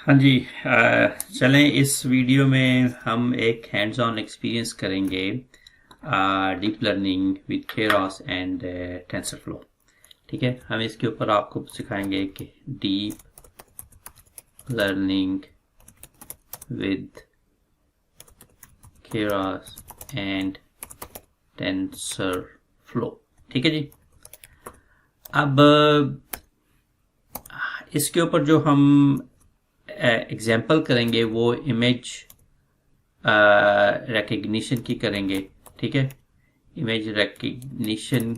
हाँ जी। चलें इस वीडियो में हम एक हैंड्स ऑन एक्सपीरियंस करेंगे deep learning with Keras and TensorFlow. ठीक है, हम इसके ऊपर आपको सिखाएंगे कि deep learning with Keras and TensorFlow. ठीक है जी। अब इसके ऊपर जो हम एग्जाम्पल करेंगे वो इमेज रिकग्निशन की करेंगे। ठीक है, इमेज रिकग्निशन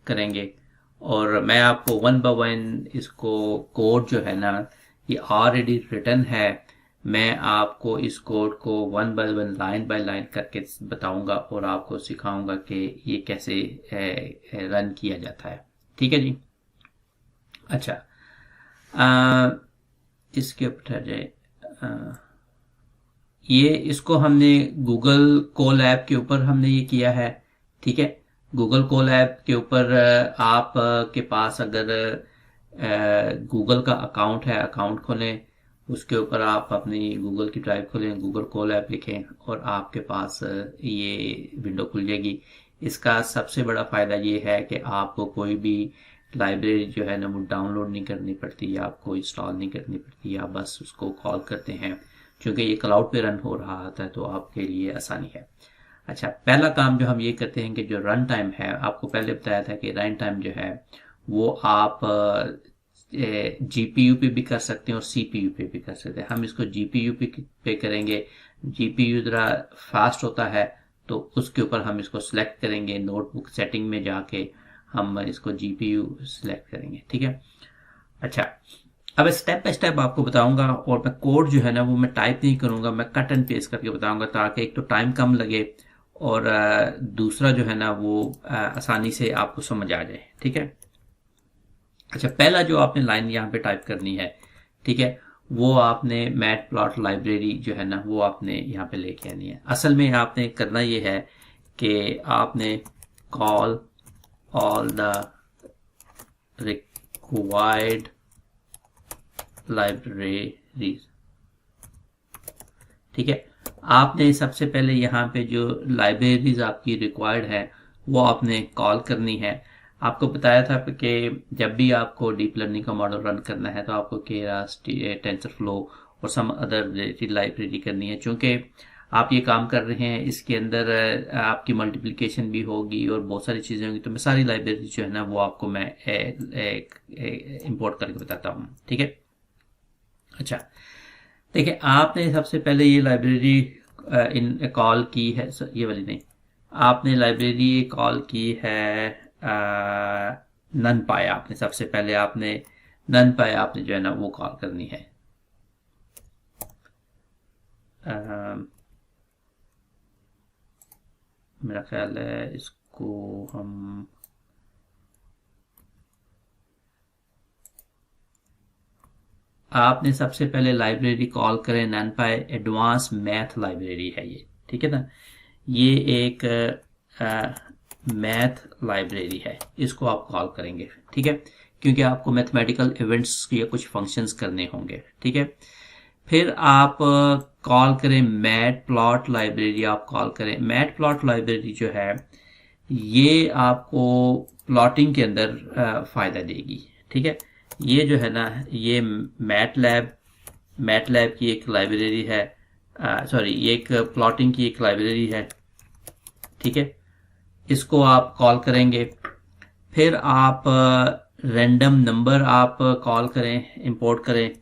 करेंगे और मैं आपको वन बाय वन इसको कोड जो है ना ये ऑलरेडी रिटन है। मैं आपको इस कोड को one by one line by line करके बताऊंगा और आपको सिखाऊंगा कि ये कैसे रन किया जाता है। ठीक है जी। अच्छा, इसके ऊपर जाए। ये इसको हमने गूगल कॉल ऐप के ऊपर हमने ये किया है। ठीक है, गूगल कॉल ऐप के ऊपर आप के पास अगर गूगल का अकाउंट है, अकाउंट खोलें, उसके ऊपर आप अपनी गूगल की ड्राइव खोलें, गूगल कॉल ऐप लिखें और आपके पास ये विंडो खुल जाएगी। इसका सबसे बड़ा फ़ायदा ये है कि आपको कोई भी लाइब्रेरी जो है ना वो डाउनलोड नहीं करनी पड़ती, आपको इंस्टॉल नहीं करनी पड़ती, आप बस उसको कॉल करते हैं। क्योंकि ये क्लाउड पे रन हो रहा होता है तो आपके लिए आसानी है। अच्छा, पहला काम जो हम ये करते हैं कि जो रन टाइम है, आपको पहले बताया था कि रन टाइम जो है वो आप जीपीयू पे भी कर सकते हैं और सीपीयू पे भी कर सकते हैं। हम इसको जीपीयू पे करेंगे। जीपीयू ज़रा फास्ट होता है तो उसके ऊपर हम इसको सिलेक्ट करेंगे। नोटबुक सेटिंग में जाके हम इसको जीपीयू सिलेक्ट करेंगे। ठीक है। अच्छा, अब स्टेप बाय स्टेप आपको बताऊंगा और मैं कोड जो है ना वो मैं टाइप नहीं करूंगा, मैं कट एंड पेस्ट करके बताऊंगा ताकि एक तो टाइम कम लगे और दूसरा जो है ना वो आसानी से आपको समझ आ जाए। ठीक है। अच्छा, पहला जो आपने लाइन यहाँ पे टाइप करनी है, ठीक है, वो आपने मैट प्लॉट लाइब्रेरी जो है ना वो आपने यहाँ पे लेके आनी है। असल में आपने करना ये है कि आपने call all the required libraries. ठीक है, आपने सबसे पहले यहाँ पे जो लाइब्रेरीज आपकी रिक्वायर्ड है वो आपने कॉल करनी है। आपको बताया था कि जब भी आपको डीप लर्निंग का मॉडल रन करना है तो आपको केरास, टेंसरफ्लो और सम अदर रिलेटेड लाइब्रेरी करनी है। चूंकि आप ये काम कर रहे हैं इसके अंदर आपकी मल्टीप्लिकेशन भी होगी और बहुत सारी चीज़ें होंगी, तो मैं सारी लाइब्रेरी जो है ना वो आपको मैं इंपोर्ट करके बताता हूँ। ठीक है। अच्छा, देखिए आपने सबसे पहले ये लाइब्रेरी इन कॉल की है, ये वाली नहीं, आपने लाइब्रेरी कॉल की है नन पाए। आपने सबसे पहले आपने नन पाए आपने जो है ना वो कॉल करनी है। मेरा ख्याल है इसको हम आपने सबसे पहले लाइब्रेरी कॉल करें ननपाई एडवांस मैथ लाइब्रेरी है ये। ठीक है ना, ये एक मैथ लाइब्रेरी है, इसको आप कॉल करेंगे। ठीक है, क्योंकि आपको मैथमेटिकल इवेंट्स के कुछ फंक्शंस करने होंगे। ठीक है, फिर आप कॉल करें मैट प्लॉट लाइब्रेरी। आप कॉल करें मैट प्लॉट लाइब्रेरी जो है ये आपको प्लॉटिंग के अंदर फ़ायदा देगी। ठीक है, ये जो है ना ये मैट लैब की एक लाइब्रेरी है, सॉरी ये एक प्लॉटिंग की एक लाइब्रेरी है। ठीक है, इसको आप कॉल करेंगे। फिर आप रैंडम नंबर आप कॉल करें, इंपोर्ट करें।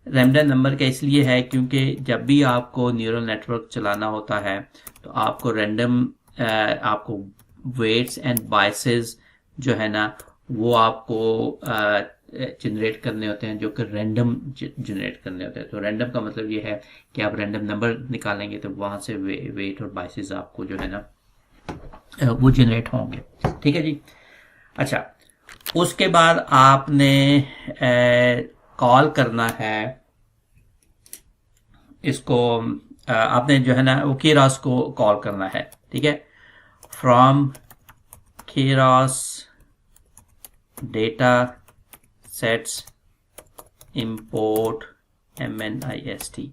रैंडम नंबर का इसलिए है क्योंकि जब भी आपको न्यूरल नेटवर्क चलाना होता है तो आपको रैंडम आपको वेट्स एंड बायसेस जो है ना वो आपको जनरेट करने होते हैं, जो कि रैंडम जनरेट करने होते हैं। तो रैंडम का मतलब ये है कि आप रैंडम नंबर निकालेंगे तो वहां से वेट और बायसेस आपको जो है ना वो जनरेट होंगे। ठीक है जी। अच्छा, उसके बाद आपने कॉल करना है इसको, आपने जो है ना वो केरास को कॉल करना है। ठीक है, from Keras data sets import MNIST।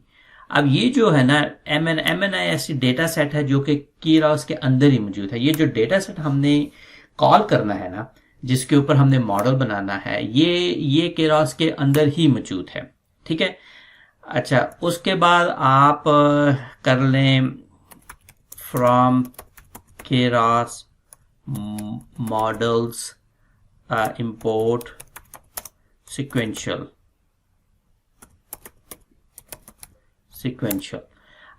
अब ये जो है ना MNIST डेटा सेट है जो कि कीरॉस के अंदर ही मौजूद है। ये जो डेटा सेट हमने कॉल करना है ना, जिसके ऊपर हमने मॉडल बनाना है, ये कीरॉस के अंदर ही मौजूद है। ठीक है। अच्छा, उसके बाद आप कर लें फ्रॉम कीरॉस मॉडल्स इंपोर्ट सिक्वेंशियल।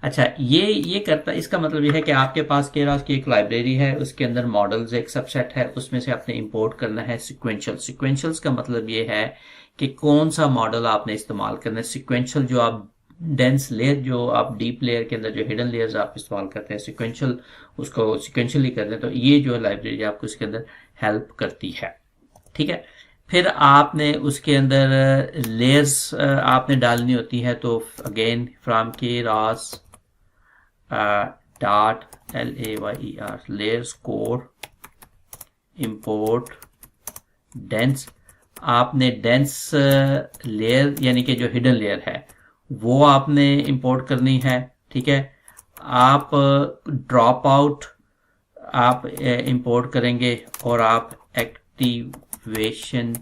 अच्छा, ये करता है, इसका मतलब ये है कि आपके पास केरास की एक लाइब्रेरी है, उसके अंदर मॉडल्स एक सबसेट है, उसमें से आपने इंपोर्ट करना है सिक्वेंशियल। सिक्वेंशियल्स का मतलब ये है कि कौन सा मॉडल आपने इस्तेमाल करना है। सिक्वेंशियल जो आप डेंस लेयर, जो आप डीप लेयर के अंदर जो हिडन लेयर्स आप इस्तेमाल करते हैं, सिक्वेंशियल उसको सिक्वेंशियली करते हैं, तो ये जो लाइब्रेरी आपको इसके अंदर हेल्प करती है। ठीक है। फिर आपने उसके अंदर लेयर्स आपने डालनी होती है, तो again from Keras dot LAYER layers core import dense. आपने डेंस लेयर यानी कि जो हिडन लेयर है वो आपने इंपोर्ट करनी है। ठीक है। आप ड्रॉप आउट आप इंपोर्ट करेंगे और आप एक्टिवेशन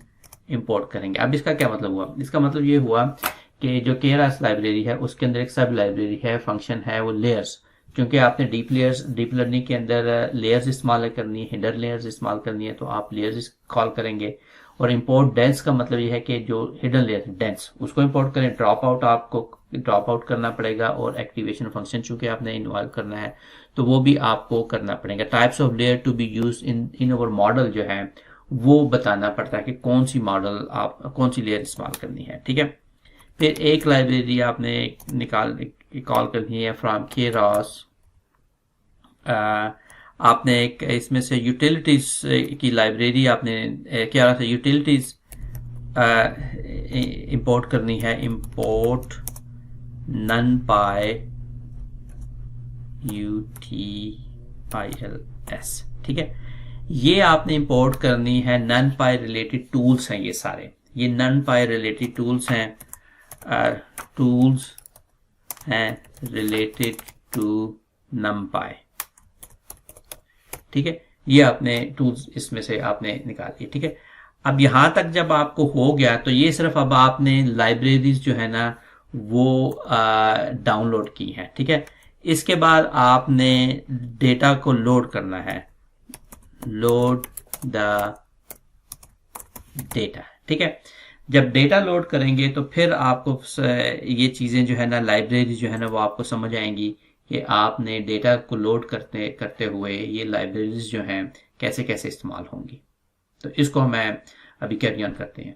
इंपोर्ट करेंगे। अब इसका क्या मतलब हुआ? इसका मतलब ये हुआ कि जो केरास लाइब्रेरी है उसके अंदर एक सब लाइब्रेरी है, फंक्शन है वो लेयर्स। क्योंकि आपने डीप लर्निंग के अंदर लेयर्स इस्तेमाल करनी है, हिडन लेयर्स इस्तेमाल करनी है, तो आप लेयर्स कॉल करेंगे। और इंपोर्ट डेंस का मतलब ये है कि जो हिडन लेयर डेंस उसको इंपोर्ट करें। ड्रॉप आउट आपको ड्रॉप आउट करना पड़ेगा, और एक्टिवेशन फंक्शन चूंकि आपने इन्वॉल्व करना है तो वो भी आपको करना पड़ेगा। Types of layer to be use in our model जो है वो बताना पड़ता है कि कौन सी मॉडल आप कौन सी लेयर इस्तेमाल करनी है। ठीक है। फिर एक लाइब्रेरी आपने कॉल करनी है फ्रॉम कीरॉस। आपने एक इसमें से यूटिलिटीज की लाइब्रेरी आपने क्या से यूटिलिटीज इंपोर्ट करनी है। Import NumPy UTILS। ठीक है। ये आपने इंपोर्ट करनी है। NumPy रिलेटेड टूल्स हैं ये सारे, ये NumPy रिलेटेड टूल्स हैं, रिलेटेड टू NumPy। ठीक है। ये आपने टूल्स इसमें से आपने निकाल दिए। ठीक है। अब यहां तक जब आपको हो गया तो ये सिर्फ अब आपने लाइब्रेरीज जो है ना वो डाउनलोड की है। ठीक है। इसके बाद आपने डेटा को लोड करना है, लोड द डेटा। ठीक है। जब डेटा लोड करेंगे तो फिर आपको ये चीजें जो है ना लाइब्रेरी जो है ना वो आपको समझ आएंगी कि आपने डेटा को लोड करते हुए ये लाइब्रेरीज जो हैं कैसे कैसे इस्तेमाल होंगी। तो इसको मैं अभी कैरी ऑन करते हैं।